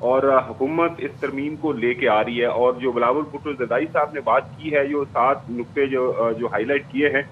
اور حکومت اس ترمیم کو لے کے آ رہی ہے. اور جو بلاول بھٹو زرداری صاحب نے بات کی ہے, جو 7 نقطے جو ہائی لائٹ کیے ہیں,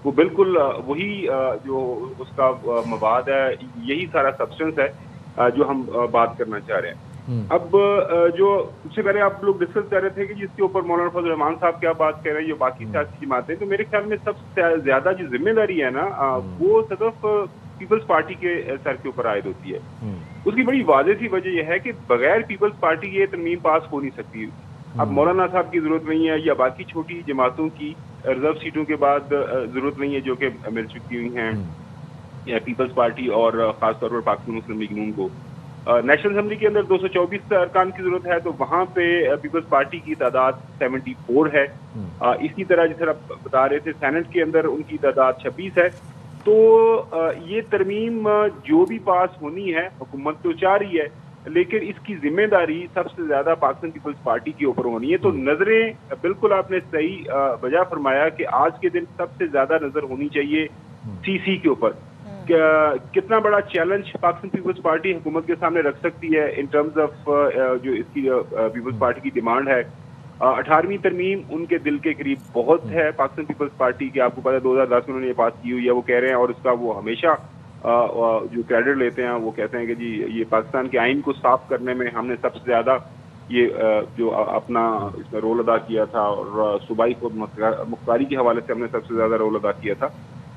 وہ بالکل وہی جو اس کا مواد ہے, یہی سارا سبسٹنس ہے جو ہم بات کرنا چاہ رہے ہیں. اب جو سب سے پہلے آپ لوگ ڈسکس کر رہے تھے کہ جس کے اوپر مولانا فضل الرحمان صاحب کیا بات کر رہے ہیں, جو باقی سیاسی جماعتیں, تو میرے خیال میں سب سے زیادہ جو ذمہ داری ہے نا, وہ صرف پیپلز پارٹی کے سر کے اوپر عائد ہوتی ہے. اس کی بڑی واضح سی وجہ یہ ہے کہ بغیر پیپلز پارٹی کے یہ ترمیم پاس ہو نہیں سکتی. اب مولانا صاحب کی ضرورت نہیں ہے, یا باقی چھوٹی جماعتوں کی ریزرو سیٹوں کے بعد ضرورت نہیں ہے جو کہ مل چکی ہوئی ہیں, یا پیپلز پارٹی اور خاص طور پر پاکستان مسلم لیگ نون کو. نیشنل اسمبلی کے اندر 224 ارکان کی ضرورت ہے, تو وہاں پہ پیپلز پارٹی کی تعداد 74 ہے. اسی طرح جس طرح بتا رہے تھے سینٹ کے اندر ان کی تعداد 26 ہے. تو یہ ترمیم جو بھی پاس ہونی ہے, حکومت تو چاہ رہی ہے, لیکن اس کی ذمہ داری سب سے زیادہ پاکستان پیپلز پارٹی کے اوپر ہونی ہے. تو نظریں بالکل آپ نے صحیح وجہ فرمایا کہ آج کے دن سب سے زیادہ نظر ہونی چاہیے سی کے اوپر. کتنا بڑا چیلنج پاکستان پیپلز پارٹی حکومت کے سامنے رکھ سکتی ہے ان ٹرمز آف جو اس کی پیپلز پارٹی کی ڈیمانڈ ہے. 18ویں ترمیم ان کے دل کے قریب بہت ہے پاکستان پیپلز پارٹی کے. آپ کو پتا ہے 2010 میں انہوں نے یہ پاس کی ہوئی ہے, وہ کہہ رہے ہیں, اور اس کا وہ ہمیشہ جو کریڈٹ لیتے ہیں, وہ کہتے ہیں کہ جی یہ پاکستان کے آئین کو صاف کرنے میں ہم نے سب سے زیادہ یہ جو اپنا اس میں رول ادا کیا تھا, اور صوبائی خود مختاری کے حوالے سے ہم نے سب سے زیادہ رول ادا کیا تھا.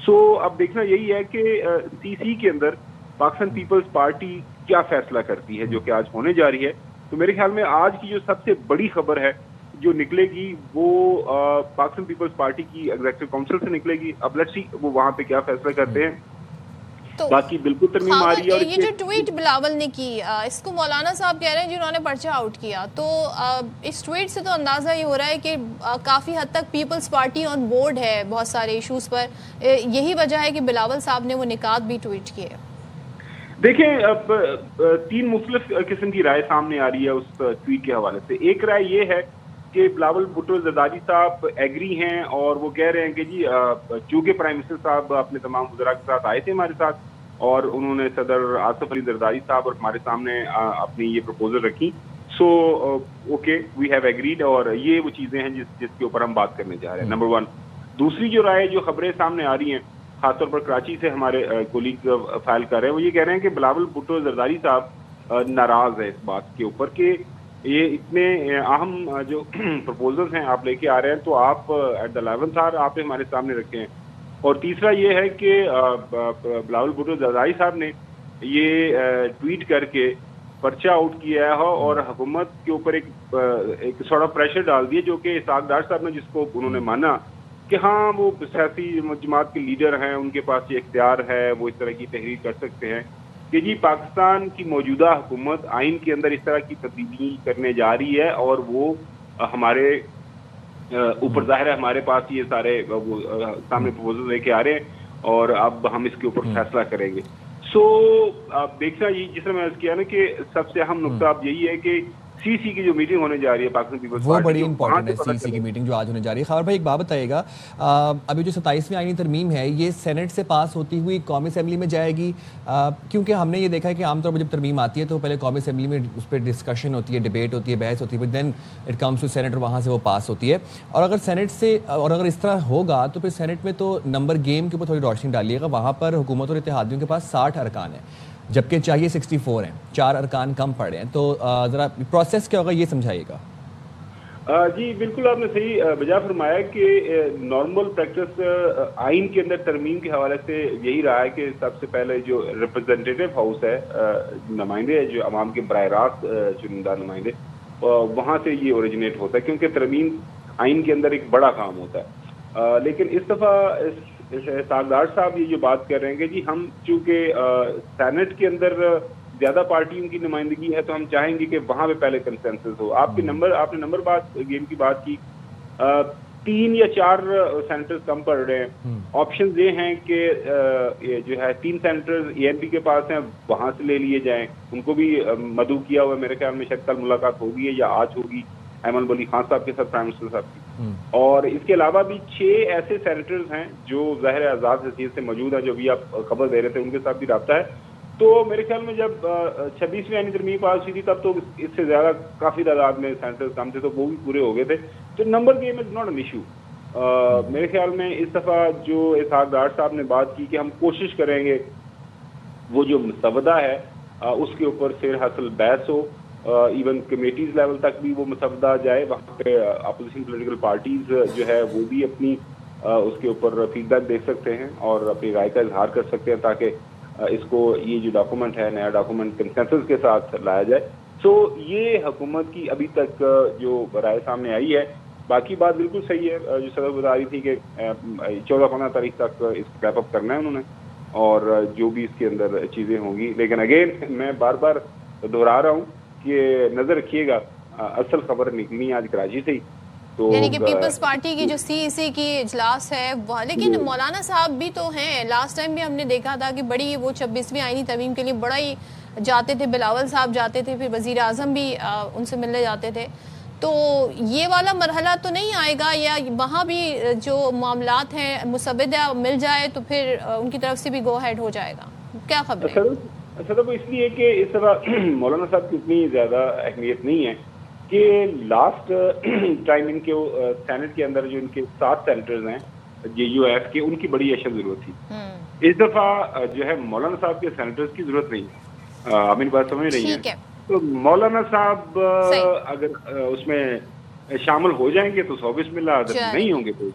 سو اب دیکھنا یہی ہے کہ سی کے اندر پاکستان پیپلز پارٹی کیا فیصلہ کرتی ہے, جو کہ آج ہونے جا رہی ہے. تو میرے خیال میں آج کی جو سب سے بڑی خبر ہے جو نکلے گی, وہ پاکستان پیپلز پارٹی کی ایگزیکٹو کونسل سے نکلے گی. اب لیٹس سی وہ وہاں پہ کیا فیصلہ کرتے ہیں. تو باقی بالکل ترمیم آ رہی ہے. اور یہ جو ٹویٹ بلاول نے کی, اس کو مولانا صاحب کہہ رہے ہیں جنہوں نے پرچہ آؤٹ کیا, تو اس ٹویٹ سے تو اندازہ یہ ہو رہا ہے کہ کافی حد تک پیپلز پارٹی آن بورڈ ہے بہت سارے ایشوز پر. یہی وجہ ہے کہ بلاول صاحب نے وہ نکات بھی ٹویٹ کیے. دیکھیں, اب 3 مختلف قسم کی رائے سامنے آ رہی ہے اس ٹویٹ کے حوالے سے. ایک رائے یہ ہے کہ بلاول بھٹو زرداری صاحب ایگری ہیں, اور وہ کہہ رہے ہیں کہ جی چونکہ پرائم منسٹر صاحب اپنے تمام وزراء کے ساتھ آئے تھے ہمارے ساتھ, اور انہوں نے صدر آصف علی زرداری صاحب اور ہمارے سامنے اپنی یہ پروپوزل رکھی. So okay, we have agreed, اور یہ وہ چیزیں ہیں جس کے اوپر ہم بات کرنے جا رہے ہیں. نمبر 1. دوسری جو رائے, جو خبریں سامنے آ رہی ہیں خاص طور پر کراچی سے ہمارے کولیگ فائل کر رہے ہیں, وہ یہ کہہ رہے ہیں کہ بلاول بھٹو زرداری صاحب ناراض ہے اس بات کے اوپر کہ یہ اتنے اہم جو پرپوزلز ہیں آپ لے کے آ رہے ہیں, تو آپ ایٹ دا 11th hour آپ ہمارے سامنے رکھے ہیں. اور تیسرا یہ ہے کہ بلاول بھٹو زرداری صاحب نے یہ ٹویٹ کر کے پرچہ آؤٹ کیا ہے, اور حکومت کے اوپر ایک تھوڑا پریشر ڈال دیا, جو کہ اسحاق ڈار صاحب نے جس کو انہوں نے مانا کہ ہاں وہ سیاسی جماعت کے لیڈر ہیں, ان کے پاس یہ اختیار ہے, وہ اس طرح کی تحریر کر سکتے ہیں کہ جی پاکستان کی موجودہ حکومت آئین کے اندر اس طرح کی تبدیلی کرنے جا رہی ہے, اور وہ ہمارے اوپر ظاہر ہے ہمارے پاس یہ سارے سامنے پروپوزل لے کے آ رہے ہیں, اور اب ہم اس کے اوپر فیصلہ کریں گے. سو آپ دیکھنا, یہ جس طرح میں نے کیا نا کہ سب سے اہم نقطہ اب یہی ہے کہ سی کی جو میٹنگ ہونے جا رہی ہے پاکستان پیپلز پارٹی, وہ بڑی امپورٹنٹ ہے سی کی میٹنگ جو آج ہونے جا رہی ہے. خبر بھائی ایک بات بتائیے گا, ابھی جو 27ویں آئینی ترمیم ہے یہ سینٹ سے پاس ہوتی ہوئی قومی اسمبلی میں جائے گی, کیونکہ ہم نے یہ دیکھا ہے کہ عام طور پر جب ترمیم آتی ہے تو پہلے قومی اسمبلی میں اس پہ ڈسکشن ہوتی ہے, ڈیبیٹ ہوتی ہے, بحث ہوتی ہے, then it comes to Senate اور وہاں سے وہ پاس ہوتی ہے. اور اگر سینٹ سے, اور اگر اس طرح ہوگا تو پھر سینٹ میں تو نمبر گیم کے اوپر تھوڑی روشنی ڈالیے گا. وہاں پر حکومت اور اتحادیوں کے پاس 60 ارکان ہیں, جبکہ چاہیے 64 ہیں, 4 ارکان کم پڑے ہیں. تو ذرا پروسیس کیا ہوگا یہ سمجھائیے گا. جی بالکل آپ نے صحیح بجا فرمایا کہ نارمل پریکٹس آئین کے اندر ترمیم کے حوالے سے یہی رہا ہے کہ سب سے پہلے جو ریپرزینٹیو ہاؤس ہے, نمائندے جو عوام کے براہ راست چنندہ نمائندے, وہاں سے یہ اوریجنیٹ ہوتا ہے, کیونکہ ترمیم آئین کے اندر ایک بڑا کام ہوتا ہے. لیکن اس دفعہ اسحاق ڈار صاحب یہ جو بات کر رہے ہیں کہ جی ہم چونکہ سینٹ کے اندر زیادہ پارٹیوں کی نمائندگی ہے, تو ہم چاہیں گے کہ وہاں پہ پہلے کنسنسس ہو. آپ نے نمبر گیم کی بات کی, 3 یا 4 سینیٹرز کم پڑ رہے ہیں. آپشنز یہ ہیں کہ جو ہے 3 سینیٹرز ANP کے پاس ہیں, وہاں سے لے لیے جائیں. ان کو بھی مدعو کیا ہوا ہے, میرے خیال میں شاید کل ملاقات ہوگی یا آج ہوگی ایمن ولی خان صاحب کے ساتھ, پرائم منسٹر صاحب کی. اور اس کے علاوہ بھی 6 ایسے سینیٹرز ہیں جو ظاہر آزاد حیثیت سے موجود ہیں, جو بھی آپ خبر دے رہے تھے, ان کے ساتھ بھی رابطہ ہے. تو میرے خیال میں جب 26ویں آئینی ترمیم پاس ہوئی تھی تب تو اس سے زیادہ کافی تعداد میں سینٹرز کم تھے، تو وہ بھی پورے ہو گئے تھے. تو number game is not an issue. میرے خیال میں اس دفعہ جو اسحاق ڈار صاحب نے بات کی کہ ہم کوشش کریں گے وہ جو مسودہ ہے اس کے اوپر سیر حاصل بحث ہو، ایون کمیٹیز لیول تک بھی وہ مسودہ جائے، وہاں پہ اپوزیشن پولیٹیکل پارٹیز جو ہے وہ بھی اپنی اس کے اوپر فیڈ بیک دے سکتے ہیں اور اپنی رائے کا اظہار کر سکتے ہیں، تاکہ اس کو یہ جو ڈاکومنٹ ہے نیا ڈاکومنٹ کنسنسس کے ساتھ لایا جائے. سو یہ حکومت کی ابھی تک جو رائے سامنے آئی ہے. باقی بات بالکل صحیح ہے جو صدر بتا رہی تھی کہ 14-15 تاریخ تک اس کو ریپ اپ کرنا ہے انہوں نے، اور جو بھی اس کے اندر چیزیں ہوں گی. لیکن اگین میں بار بار دہرا رہا ہوں کہ نظر رکھیے گا، اصل خبر نکلی آج کراچی سے ہی. تو یعنی کہ پیپلز پارٹی کی جو سی ای سی کی اجلاس ہے لیکن مولانا صاحب بھی تو ہیں، لاسٹ ٹائم بھی ہم نے دیکھا تھا کہ بڑی وہ 26ویں آئینی ترمیم کے لیے بڑا ہی جاتے تھے، بلاول صاحب جاتے تھے، پھر وزیر اعظم بھی ان سے ملنے جاتے تھے. تو یہ والا مرحلہ تو نہیں آئے گا، یا وہاں بھی جو معاملات ہیں مسودہ مل جائے تو پھر ان کی طرف سے بھی گو ہیڈ ہو جائے گا؟ کیا خبر ہے؟ صدر اس لیے کہ اس طرح مولانا صاحب کی اتنی زیادہ اہمیت نہیں ہے کہ لاسٹ ٹائم ان کے سینٹ کے اندر جو ان کے 7 سینیٹرز ہیں JUF کے، ان کی بڑی اشد ضرورت تھی. اس دفعہ جو ہے مولانا صاحب کے سینیٹرز کی ضرورت نہیں ہے. آپ ان بات سمجھ رہی ہیں؟ تو مولانا صاحب اگر اس میں شامل ہو جائیں گے تو 100 بسم اللہ، اگر نہیں ہوں گے تو